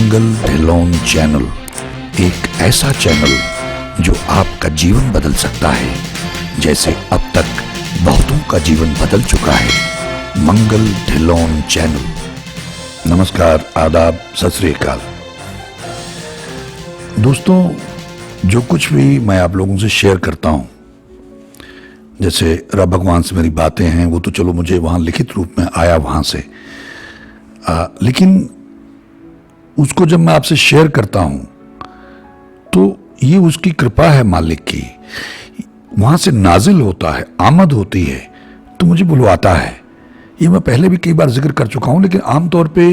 मंगल Dhillon channel एक ऐसा channel जो आपका जीवन बदल सकता है, जैसे अब तक बहुतों का जीवन बदल चुका है। मंगल ढिल्लोन चैनल। नमस्कार, आदाब, सत श्री अकाल। दोस्तों, जो कुछ भी मैं आप लोगों से शेयर करता हूं, जैसे रब भगवान से मेरी बातें हैं, वो तो चलो मुझे वहां लिखित रूप में आया वहां से, लेकिन उसको जब मैं आपसे शेयर करता हूं तो ये उसकी कृपा है मालिक की, वहां से नाजिल होता है, आमद होती है तो मुझे बुलवाता है। ये मैं पहले भी कई बार जिक्र कर चुका हूं, लेकिन आमतौर पे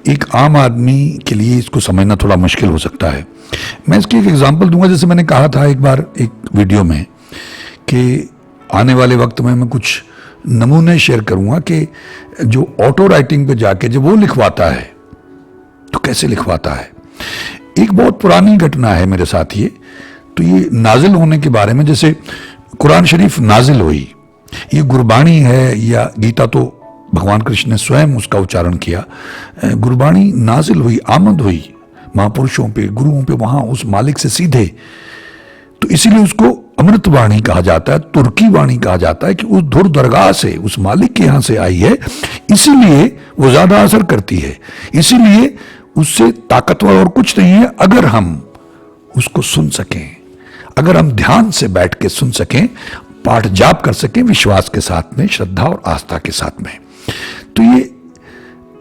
एक आम आदमी के लिए इसको समझना थोड़ा मुश्किल हो सकता है। मैं इसकी एक एग्जांपल दूंगा। जैसे मैंने कहा था एक बार एक वीडियो में कि आने वाले वक्त में मैं कुछ नमूने शेयर करूंगा कि जो ऑटो राइटिंग पे जाके जब वो लिखवाता है तो कैसे लिखवाता है। एक बहुत पुरानी घटना है मेरे साथ ये, तो ये नाजिल होने के बारे में, जैसे कुरान शरीफ नाजिल हुई, ये गुरबाणी है या गीता तो भगवान कृष्ण ने स्वयं उसका उच्चारण किया। गुरबाणी नाजिल हुई, आमद हुई महापुरुषों पे, गुरुओं पे, वहां उस मालिक से सीधे, तो इसीलिए उसको अमृत वाणी कहा जाता है, तुर्की वाणी कहा जाता है कि उस धुर दरगाह से, उस मालिक के यहां से आई है, इसीलिए वो ज्यादा असर करती है, इसीलिए उससे ताकतवर और कुछ नहीं है। अगर हम उसको सुन सकें, अगर हम ध्यान से बैठ के सुन सकें, पाठ जाप कर सकें विश्वास के साथ में, श्रद्धा और आस्था के साथ में, तो ये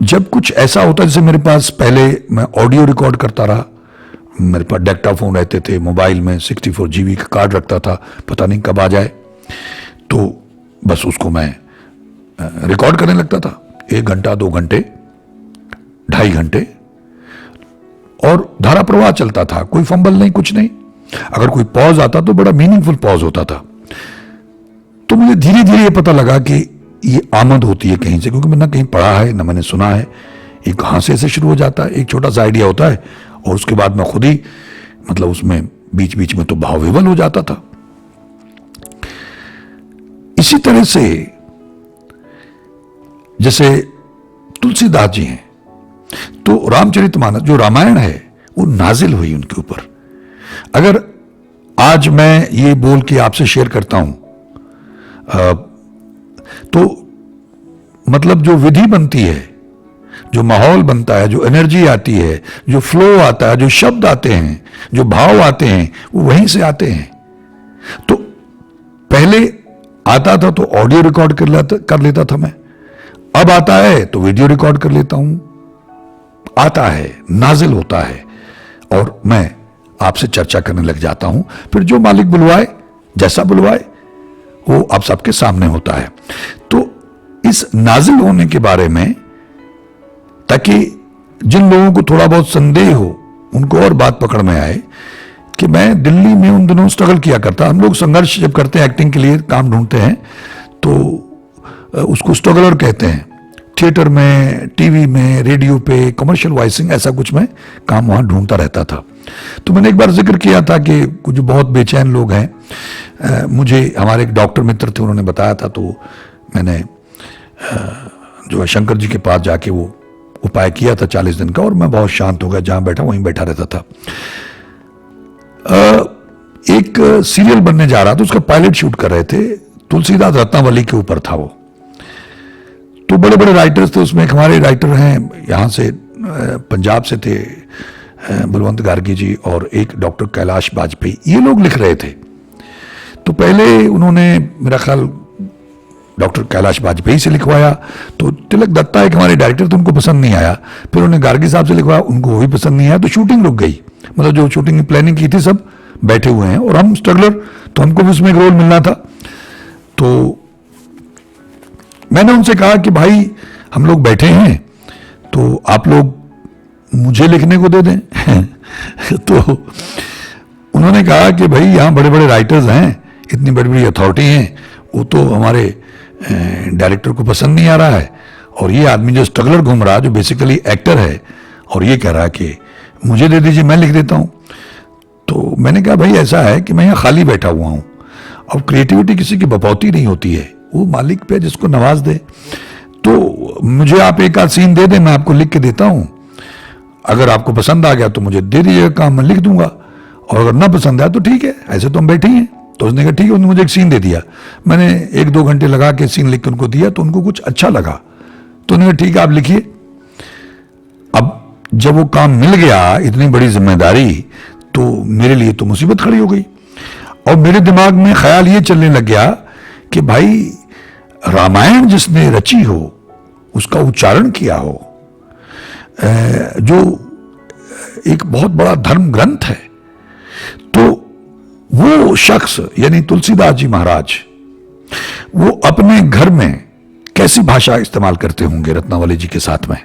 जब कुछ ऐसा होता है, जैसे मेरे पास पहले मैं ऑडियो रिकॉर्ड करता रहा, मेरे पास डेक्टाफोन रहते थे, मोबाइल में 64 GB का कार्ड रखता था, पता नहीं कब आ जाए, तो बस उसको मैं रिकॉर्ड करने लगता था 1 घंटा, 2 घंटे, 2.5 घंटे, और धारा प्रवाह चलता था, कोई फंबल नहीं, कुछ नहीं। अगर कोई पॉज आता तो बड़ा मीनिंगफुल पॉज होता था। तो मुझे धीरे धीरे ये पता लगा कि ये आमद होती है कहीं से, क्योंकि मैंने कहीं पढ़ा है ना मैंने सुना है। ये कहां से ऐसे शुरू हो जाता है, एक छोटा सा आइडिया होता है और उसके बाद मैं खुद ही मतलब उसमें बीच बीच में तो भाव विवल हो जाता था। इसी तरह से जैसे तुलसीदास जी हैं, तो रामचरितमानस जो रामायण है वो नाजिल हुई उनके ऊपर। अगर आज मैं ये बोल के आपसे शेयर करता हूं तो मतलब जो विधि बनती है, जो माहौल बनता है, जो एनर्जी आती है, जो फ्लो आता है, जो शब्द आते हैं, जो भाव आते हैं, वो वहीं से आते हैं। तो पहले आता था तो ऑडियो रिकॉर्ड कर लेता था मैं, अब आता है तो वीडियो रिकॉर्ड कर लेता हूं। आता है, नाजिल होता है और मैं आपसे चर्चा करने लग जाता हूं। फिर जो मालिक बुलवाए, जैसा बुलवाए, वो आप सबके सामने होता है। तो इस नाजिल होने के बारे में, ताकि जिन लोगों को थोड़ा बहुत संदेह हो उनको और बात पकड़ में आए, कि मैं दिल्ली में उन दिनों स्ट्रगल किया करता। हम लोग संघर्ष जब करते हैं, एक्टिंग के लिए काम ढूंढते हैं, तो उसको स्ट्रगलर कहते हैं। थिएटर में, टीवी में, रेडियो पे, कमर्शियल वॉइसिंग, ऐसा कुछ मैं काम वहां ढूंढता रहता था। तो मैंने एक बार जिक्र किया था कि कुछ बहुत बेचैन लोग हैं, मुझे हमारे एक डॉक्टर मित्र थे, उन्होंने बताया था, तो मैंने जो है शंकर जी के पास जाके वो उपाय किया था 40 दिन का, और मैं बहुत शांत हो गया, जहां बैठा वहीं बैठा रहता था। एक सीरियल बनने जा रहा था, उसका पायलट शूट कर रहे थे, तुलसीदास रत्नावली के ऊपर था वो। तो बड़े बड़े राइटर्स थे उसमें। एक हमारे राइटर हैं यहाँ से, पंजाब से थे, बलवंत गार्गी जी, और एक डॉक्टर कैलाश वाजपेयी, ये लोग लिख रहे थे। तो पहले उन्होंने मेरा ख्याल डॉक्टर कैलाश वाजपेयी से लिखवाया, तो तिलक दत्ता एक हमारे डायरेक्टर थे, उनको पसंद नहीं आया। फिर उन्होंने गार्गी साहब से लिखवाया, उनको वो भी पसंद नहीं आया, तो शूटिंग रुक गई। मतलब जो शूटिंग की प्लानिंग की थी सब बैठे हुए हैं, और हम स्ट्रगलर, तो हमको भी उसमें एक रोल मिलना था। तो मैंने उनसे कहा कि भाई हम लोग बैठे हैं, तो आप लोग मुझे लिखने को दे दें। तो उन्होंने कहा कि भाई यहाँ बड़े बड़े राइटर्स हैं, इतनी बड़ी बड़ी अथॉरिटी हैं, वो तो हमारे डायरेक्टर को पसंद नहीं आ रहा है, और ये आदमी जो स्ट्रगलर घूम रहा है, जो बेसिकली एक्टर है, और ये कह रहा है कि मुझे दे दीजिए, मैं लिख देता हूँ। तो मैंने कहा भाई ऐसा है कि मैं यहाँ खाली बैठा हुआ हूँ, अब क्रिएटिविटी किसी की बपौती नहीं होती है, वो मालिक पे जिसको नवाज दे। तो मुझे आप एक आध सीन दे दें, मैं आपको लिख के देता हूं। अगर आपको पसंद आ गया तो मुझे दे दीजिएगा काम, मैं लिख दूंगा, और अगर ना पसंद आया तो ठीक है, ऐसे तो हम बैठे ही हैं। तो उसने कहा ठीक है, उन्होंने मुझे एक सीन दे दिया, मैंने 1-2 घंटे लगा के सीन लिख के उनको दिया, तो उनको कुछ अच्छा लगा, तो उन्होंने कहा ठीक है आप लिखिए। अब जब वो काम मिल गया, इतनी बड़ी जिम्मेदारी, तो मेरे लिए तो मुसीबत खड़ी हो गई, और मेरे दिमाग में ख्याल ये चलने लग गया कि भाई रामायण जिसने रची हो, उसका उच्चारण किया हो, जो एक बहुत बड़ा धर्म ग्रंथ है, तो वो शख्स यानी तुलसीदास जी महाराज, वो अपने घर में कैसी भाषा इस्तेमाल करते होंगे रत्नावली जी के साथ में,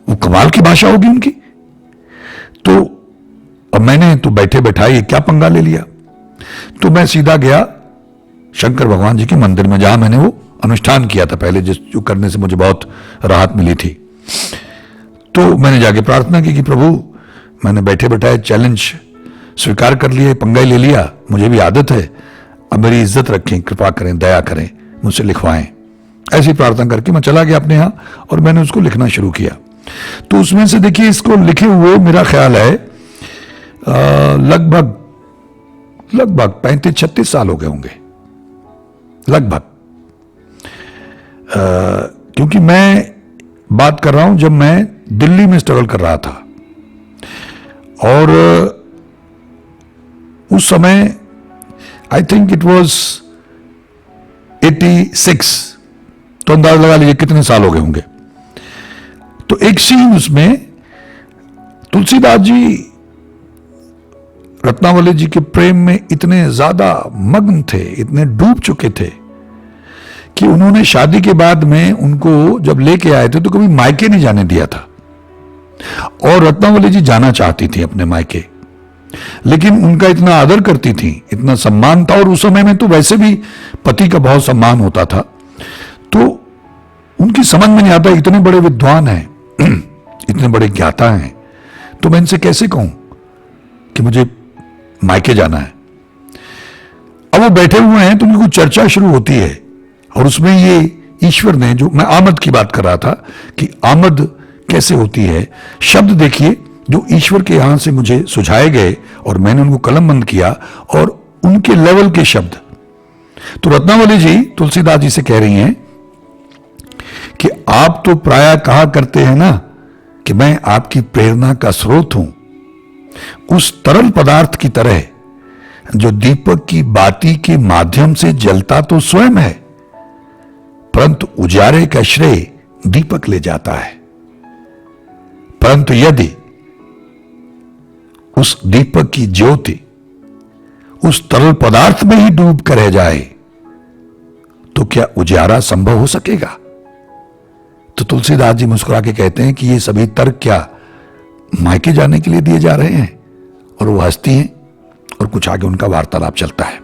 वो कमाल की भाषा होगी उनकी। तो अब मैंने तो बैठे बैठाए क्या पंगा ले लिया, तो मैं सीधा गया शंकर भगवान जी के मंदिर में, जहां मैंने वो अनुष्ठान किया था पहले, जो करने से मुझे बहुत राहत मिली थी। तो मैंने जाके प्रार्थना की कि प्रभु, मैंने बैठे बैठाए चैलेंज स्वीकार कर लिया, पंगा ले लिया, मुझे भी आदत है, अब मेरी इज्जत रखें, कृपा करें, दया करें, मुझसे लिखवाएं। ऐसी प्रार्थना करके मैं चला गया अपने यहां, और मैंने उसको लिखना शुरू किया। तो उसमें से देखिए, इसको लिखे हुए मेरा ख्याल है लगभग 35-36 साल हो गए होंगे लगभग, क्योंकि मैं बात कर रहा हूं जब मैं दिल्ली में स्ट्रगल कर रहा था, और उस समय आई थिंक इट वाज 86, तो अंदाज लगा लीजिए कितने साल हो गए होंगे। तो एक सीन उसमें तुलसीदास जी रत्नावली जी के प्रेम में इतने ज्यादा मग्न थे, इतने डूब चुके थे, कि उन्होंने शादी के बाद में उनको जब लेके आए थे तो कभी मायके नहीं जाने दिया था, और रत्नावली जी जाना चाहती थी अपने मायके, लेकिन उनका इतना आदर करती थी, इतना सम्मान था, और उस समय में तो वैसे भी पति का बहुत सम्मान होता था। तो उनकी समझ में नहीं आता, इतने बड़े विद्वान हैं इतने बड़े ज्ञाता हैं, तो मैं इनसे कैसे कहूं कि मुझे मायके जाना है। अब वो बैठे हुए हैं तो उनकी कुछ चर्चा शुरू होती है, और उसमें ये ईश्वर ने, जो मैं आमद की बात कर रहा था कि आमद कैसे होती है, शब्द देखिए जो ईश्वर के यहां से मुझे सुझाए गए, और मैंने उनको कलमबंद किया, और उनके लेवल के शब्द। तो रत्नावली जी तुलसीदास जी से कह रही हैं कि आप तो प्रायः कहा करते हैं ना कि मैं आपकी प्रेरणा का स्रोत हूं, उस तरल पदार्थ की तरह जो दीपक की बाती के माध्यम से जलता तो स्वयं है, परंतु उजारे का श्रेय दीपक ले जाता है। परंतु यदि उस दीपक की ज्योति उस तरल पदार्थ में ही डूब कर रह जाए तो क्या उजारा संभव हो सकेगा? तो तुलसीदास जी मुस्कुरा के कहते हैं कि ये सभी तर्क क्या मायके जाने के लिए दिए जा रहे हैं? और वो हंसती हैं, और कुछ आगे उनका वार्तालाप चलता है।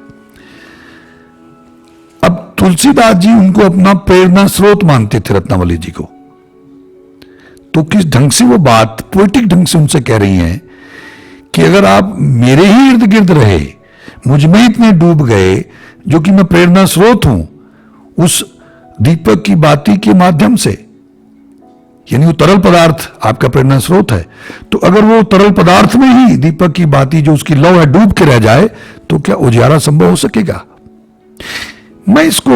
अब तुलसीदास जी उनको अपना प्रेरणा स्रोत मानते थे रत्नावली जी को, तो किस ढंग से वो बात पोएटिक ढंग से उनसे कह रही हैं कि अगर आप मेरे ही इर्द गिर्द रहे, मुझ में इतने डूब गए, जो कि मैं प्रेरणा स्रोत हूं उस दीपक की बाती के माध्यम से, यानी वो तरल पदार्थ आपका प्रेरणा स्रोत है, तो अगर वो तरल पदार्थ में ही दीपक की बाती जो उसकी लौ है डूब के रह जाए तो क्या उजाला संभव हो सकेगा? मैं इसको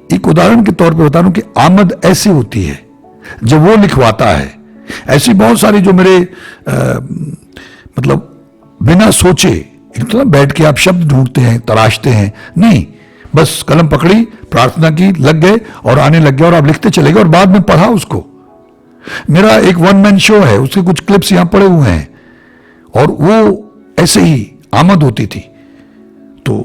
एक उदाहरण के तौर पे बता रहा हूं कि आमद ऐसी होती है जब वो लिखवाता है। ऐसी बहुत सारी जो मेरे मतलब बिना सोचे एक तो बैठ के आप शब्द ढूंढते हैं, तराशते हैं, नहीं, बस कलम पकड़ी, प्रार्थना की, लग गए और आने लग गया, और आप लिखते चले गए, और बाद में पढ़ा उसको। मेरा एक वन मैन शो है, उसके कुछ क्लिप्स यहां पड़े हुए हैं, और वो ऐसे ही आमद होती थी। तो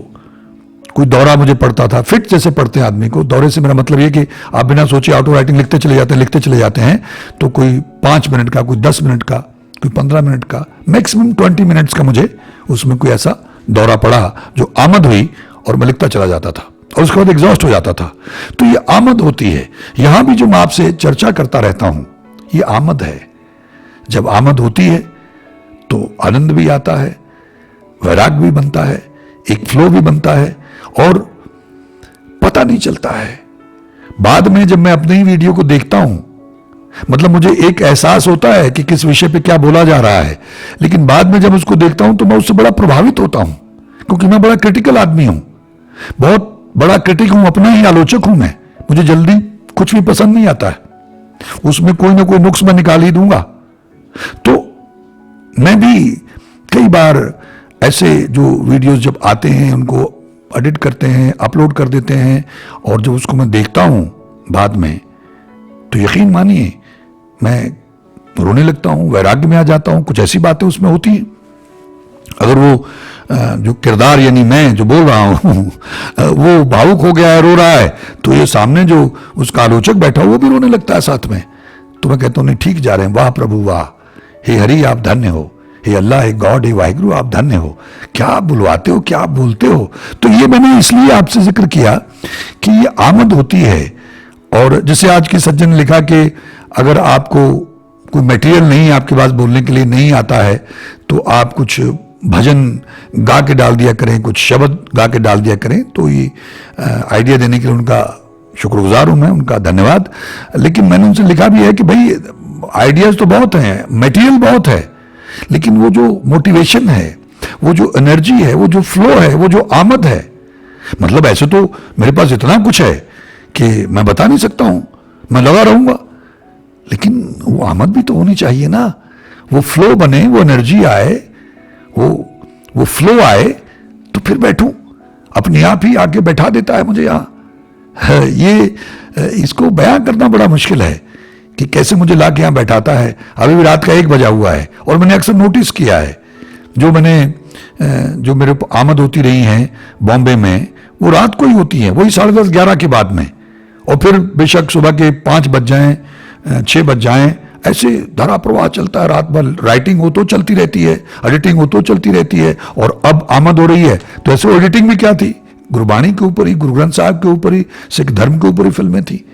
कोई दौरा मुझे पड़ता था, फिट जैसे पढ़ते हैं आदमी को। दौरे से मेरा मतलब ये कि आप बिना सोचे ऑटो राइटिंग लिखते चले जाते हैं, तो कोई 5 मिनट का, कोई 10 मिनट का, कोई 15 मिनट का, मैक्सिमम 20 मिनट्स का मुझे उसमें कोई ऐसा दौरा पड़ा जो आमद हुई, और मैं लिखता चला जाता था, और उसके बाद एग्जॉस्ट हो जाता था। तो ये आमद होती है। यहां भी जो मैं आपसे चर्चा करता रहता हूं, ये आमद है। जब आमद होती है तो आनंद भी आता है, वैराग भी बनता है, एक फ्लो भी बनता है, और पता नहीं चलता है। बाद में जब मैं अपने ही वीडियो को देखता हूं मतलब मुझे एक एहसास होता है कि किस विषय पे क्या बोला जा रहा है, लेकिन बाद में जब उसको देखता हूं तो मैं उससे बड़ा प्रभावित होता हूं, क्योंकि मैं बड़ा क्रिटिकल आदमी हूं, बहुत बड़ा क्रिटिक हूं, अपना ही आलोचक हूं मैं। मुझे जल्दी कुछ भी पसंद नहीं आता है, उसमें कोई ना कोई नुक्स मैं निकाल ही दूंगा। तो मैं भी कई बार ऐसे जो वीडियोस जब आते हैं उनको एडिट करते हैं, अपलोड कर देते हैं, और जब उसको मैं देखता हूं बाद में तो यकीन मानिए मैं रोने लगता हूं, वैराग्य में आ जाता हूं। कुछ ऐसी बातें उसमें होती हैं, अगर वो जो किरदार यानी मैं जो बोल रहा हूं वो भावुक हो गया है, रो रहा है, तो ये सामने जो उसका आलोचक बैठा हो वो भी रोने लगता है साथ में। तो मैं कहता हूं नहीं, ठीक जा रहे हैं, वाह प्रभु वाह, हे हरि आप धन्य हो, हे अल्लाह, हे गॉड, हे वाहिगुरु आप धन्य हो, क्या आप बुलवाते हो, क्या आप बोलते हो। तो ये मैंने इसलिए आपसे जिक्र किया कि ये आमद होती है। और जैसे आज की सज्जन ने लिखा कि अगर आपको कोई मटेरियल नहीं आपके पास बोलने के लिए नहीं आता है तो आप कुछ भजन गा के डाल दिया करें, कुछ शब्द गा के डाल दिया करें। तो ये आइडिया देने के लिए उनका शुक्रगुजार हूं मैं, उनका धन्यवाद। लेकिन मैंने उनसे लिखा भी है कि भाई आइडियाज तो बहुत हैं, मटेरियल बहुत है, लेकिन वो जो मोटिवेशन है, वो जो एनर्जी है, वो जो फ्लो है, वो जो आमद है, मतलब ऐसे तो मेरे पास इतना कुछ है कि मैं बता नहीं सकता हूं, मैं लगा रहूंगा, लेकिन वो आमद भी तो होनी चाहिए ना, वो फ्लो बने, वो एनर्जी आए, वो फ्लो आए, तो फिर बैठूं। अपने आप ही आके बैठा देता है मुझे यहां। ये इसको बयां करना बड़ा मुश्किल है कि कैसे मुझे ला के यहां बैठाता है। अभी भी रात का 1 बजा हुआ है, और मैंने अक्सर नोटिस किया है जो मेरे आमद होती रही हैं बॉम्बे में, वो रात को ही होती है, वही 10:30 11 के बाद में, और फिर बेशक सुबह के 5 बज जाएं, 6 बज जाएं, ऐसे धारा प्रवाह चलता है रात भर। राइटिंग हो तो चलती रहती है, एडिटिंग हो तो चलती रहती है, और अब आमद हो रही है। तो ऐसे एडिटिंग भी क्या थी, गुरबाणी के ऊपर ही, गुरु ग्रंथ साहब के ऊपर ही, सिख धर्म के ऊपर ही फिल्में थी,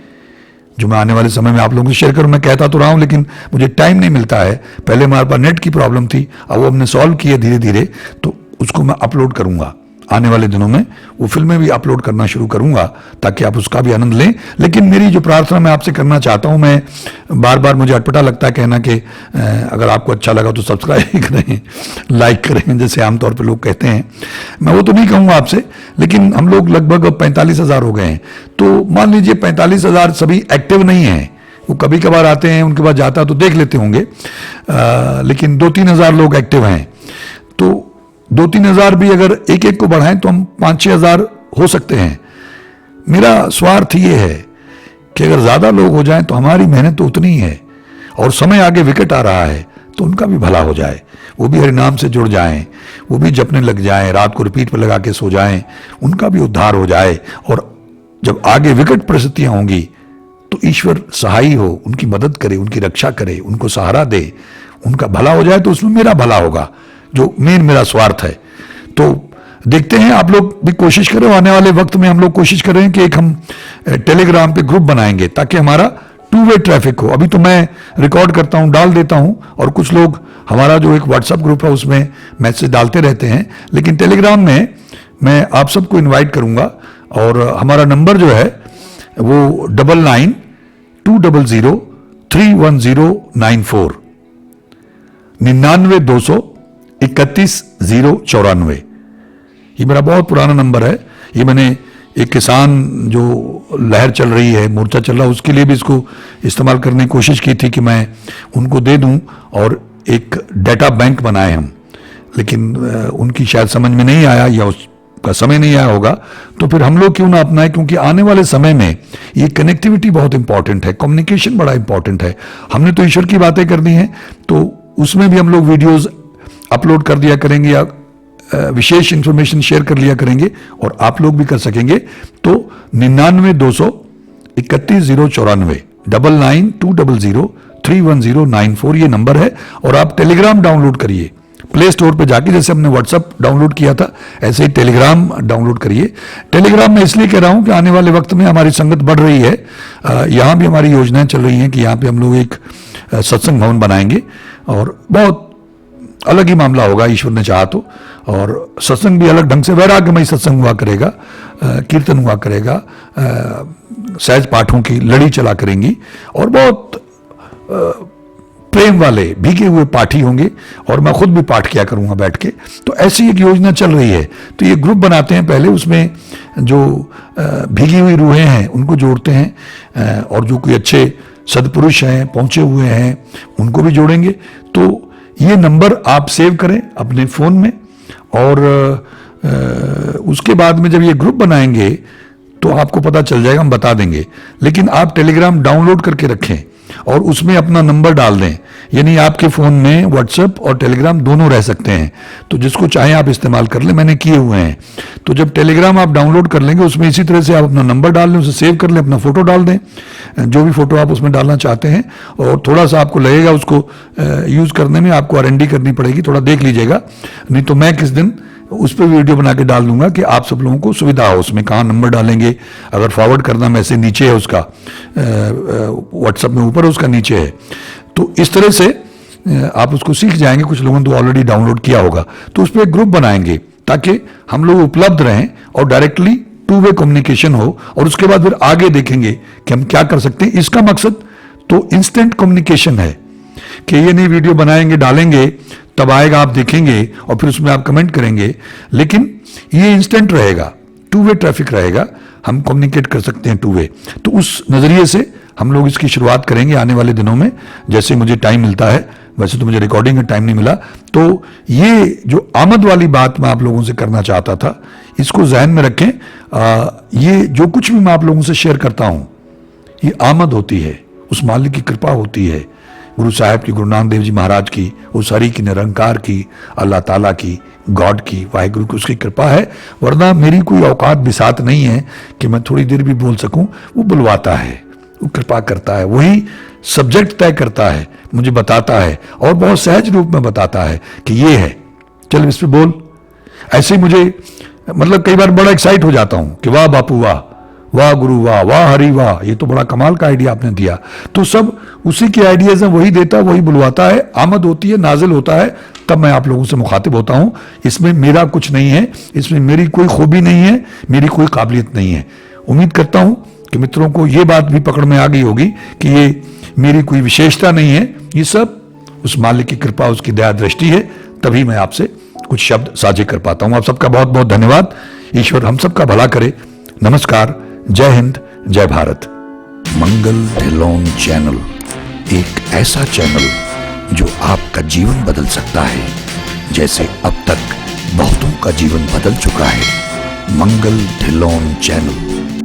जो मैं आने वाले समय में आप लोगों से शेयर करूं। मैं कहता तो रहा हूं, लेकिन मुझे टाइम नहीं मिलता है। पहले हमारे पास नेट की प्रॉब्लम थी, अब वो हमने सॉल्व की है धीरे धीरे, तो उसको मैं अपलोड करूंगा आने वाले दिनों में। वो फिल्में भी अपलोड करना शुरू करूंगा ताकि आप उसका भी आनंद लें। लेकिन मेरी जो प्रार्थना मैं आपसे करना चाहता हूं, मैं बार बार मुझे अटपटा लगता है कहना कि अगर आपको अच्छा लगा तो सब्सक्राइब करें, लाइक करें, जैसे आमतौर पर लोग कहते हैं। मैं वो तो नहीं कहूंगा आपसे, लेकिन हम लोग लगभग 45,000 हो गए हैं। तो मान लीजिए 45,000 सभी एक्टिव नहीं हैं, वो कभी कभार आते हैं, उनके बाद जाता तो देख लेते होंगे, लेकिन 2-3 हजार लोग एक्टिव हैं। तो 2-3 हजार भी अगर एक एक को बढ़ाएं तो हम 5-6 हजार हो सकते हैं। मेरा स्वार्थ ये है कि अगर ज्यादा लोग हो जाएं तो हमारी मेहनत तो उतनी ही है, और समय आगे विकट आ रहा है तो उनका भी भला हो जाए, वो भी हरिनाम से जुड़ जाएं, वो भी जपने लग जाएं, रात को रिपीट पर लगा के सो जाएं, उनका भी उद्धार हो जाए। और जब आगे विकट परिस्थितियां होंगी तो ईश्वर सहाय हो, उनकी मदद करे, उनकी रक्षा करे, उनको सहारा दे, उनका भला हो जाए, तो उसमें मेरा भला होगा, जो मेरा स्वार्थ है। तो देखते हैं, आप लोग भी कोशिश करें। आने वाले वक्त में हम लोग कोशिश कर रहे हैं कि एक हम टेलीग्राम पे ग्रुप बनाएंगे ताकि हमारा 2 वे ट्रैफिक हो। अभी तो मैं रिकॉर्ड करता हूं, डाल देता हूं, और कुछ लोग हमारा जो एक व्हाट्सएप ग्रुप है उसमें मैसेज डालते रहते हैं, लेकिन टेलीग्राम में मैं आप सबको इन्वाइट करूंगा। और हमारा नंबर जो है वो 99-200-31094 99-200-31-094। ये मेरा बहुत पुराना नंबर है। ये मैंने एक किसान जो लहर चल रही है, मोर्चा चल रहा है, उसके लिए भी इसको इस्तेमाल करने की कोशिश की थी कि मैं उनको दे दूं और एक डाटा बैंक बनाए हम, लेकिन उनकी शायद समझ में नहीं आया या उसका समय नहीं आया होगा। तो फिर हम लोग क्यों ना अपनाएं, क्योंकि आने वाले समय में ये कनेक्टिविटी बहुत इंपॉर्टेंट है, कम्युनिकेशन बड़ा इंपॉर्टेंट है। हमने तो ईश्वर की बातें करनी है, तो उसमें भी हम लोग वीडियोस अपलोड कर दिया करेंगे या विशेष इंफॉर्मेशन शेयर कर लिया करेंगे, और आप लोग भी कर सकेंगे। तो 99-200-31-094 99-200-31094 ये नंबर है। और आप टेलीग्राम डाउनलोड करिए प्ले स्टोर पे जाके, जैसे हमने व्हाट्सएप डाउनलोड किया था ऐसे ही टेलीग्राम डाउनलोड करिए। टेलीग्राम में इसलिए कह रहा हूं कि आने वाले वक्त में हमारी संगत बढ़ रही है, यहां भी हमारी योजनाएं चल रही हैं कि यहां पे हम लोग एक सत्संग भवन बनाएंगे, और बहुत अलग ही मामला होगा ईश्वर ने चाहा तो। और सत्संग भी अलग ढंग से, वैराग्यमय सत्संग हुआ करेगा, कीर्तन हुआ करेगा, सहज पाठों की लड़ी चला करेंगी, और बहुत प्रेम वाले भीगे हुए पाठी होंगे और मैं खुद भी पाठ किया करूंगा बैठ के। तो ऐसी एक योजना चल रही है। तो ये ग्रुप बनाते हैं पहले, उसमें जो भीगी हुई रूहें हैं उनको जोड़ते हैं और जो कोई अच्छे सदपुरुष हैं, पहुंचे हुए हैं, उनको भी जोड़ेंगे। तो ये नंबर आप सेव करें अपने फ़ोन में और उसके बाद में जब ये ग्रुप बनाएंगे तो आपको पता चल जाएगा, हम बता देंगे। लेकिन आप टेलीग्राम डाउनलोड करके रखें और उसमें अपना नंबर डाल दें, यानी आपके फ़ोन में व्हाट्सएप और टेलीग्राम दोनों रह सकते हैं। तो जिसको चाहें आप इस्तेमाल कर लें, मैंने किए हुए हैं। तो जब टेलीग्राम आप डाउनलोड कर लेंगे उसमें इसी तरह से आप अपना नंबर डाल लें, उसे सेव कर लें, अपना फ़ोटो डाल दें, जो भी फ़ोटो आप उसमें डालना चाहते हैं। और थोड़ा सा आपको लगेगा उसको यूज़ करने में, आपको R&D करनी पड़ेगी, थोड़ा देख लीजिएगा। नहीं तो मैं किस दिन उस पर वीडियो बना के डाल दूंगा कि आप सब लोगों को सुविधा हो उसमें, कहाँ नंबर डालेंगे। अगर फॉरवर्ड करना मैसेज नीचे है उसका, व्हाट्सएप में ऊपर उसका नीचे है। तो इस तरह से आप उसको सीख जाएंगे। कुछ लोगों ने तो ऑलरेडी डाउनलोड किया होगा। तो उस पर एक ग्रुप बनाएंगे ताकि हम लोग उपलब्ध रहें और डायरेक्टली टू वे कम्युनिकेशन हो, और उसके बाद फिर आगे देखेंगे कि हम क्या कर सकते हैं। इसका मकसद तो इंस्टेंट कम्युनिकेशन है कि ये नई वीडियो बनाएंगे, डालेंगे, तब आएगा, आप देखेंगे और फिर उसमें आप कमेंट करेंगे। लेकिन ये इंस्टेंट रहेगा, टू वे ट्रैफिक रहेगा, हम कम्युनिकेट कर सकते हैं टू वे। तो उस नज़रिए से हम लोग इसकी शुरुआत करेंगे आने वाले दिनों में, जैसे मुझे टाइम मिलता है। वैसे तो मुझे रिकॉर्डिंग का टाइम नहीं मिला। तो ये जो आमद वाली बात मैं आप लोगों से करना चाहता था, इसको जहन में रखें। ये जो कुछ भी मैं आप लोगों से शेयर करता हूँ, ये आमद होती है, उस मालिक की कृपा होती है, गुरु साहब की, गुरु नानक देव जी महाराज की, उस हरि की, निरंकार की, अल्लाह ताला की, गॉड की, वाहिगुरु की, उसकी कृपा है। वरना मेरी कोई औकात बिसात नहीं है कि मैं थोड़ी देर भी बोल सकूं। वो बुलवाता है, वो कृपा करता है, वही सब्जेक्ट तय करता है, मुझे बताता है और बहुत सहज रूप में बताता है कि ये है, चल इस पे बोल। ऐसे ही मुझे मतलब कई बार बड़ा एक्साइट हो जाता हूं कि वाह बापू वाह, वाह गुरु वाह, वाह हरि वाह, ये तो बड़ा कमाल का आइडिया आपने दिया। तो सब उसी के आइडियाज हैं, वही देता है, वही बुलवाता है, आमद होती है, नाजिल होता है, तब मैं आप लोगों से मुखातिब होता हूं। इसमें मेरा कुछ नहीं है, इसमें मेरी कोई खूबी नहीं है, मेरी कोई काबिलियत नहीं है। उम्मीद करता हूं कि मित्रों को ये बात भी पकड़ में आ गई होगी कि ये मेरी कोई विशेषता नहीं है, ये सब उस मालिक की कृपा, उसकी दया दृष्टि है। तभी मैं आपसे कुछ शब्द साझे कर पाता हूं। आप सबका बहुत बहुत धन्यवाद। ईश्वर हम सबका भला करे। नमस्कार, जय हिंद, जय भारत। मंगल ढिल्लोन चैनल एक ऐसा चैनल जो आपका जीवन बदल सकता है, जैसे अब तक बहुतों का जीवन बदल चुका है। मंगल ढिल्लोन चैनल।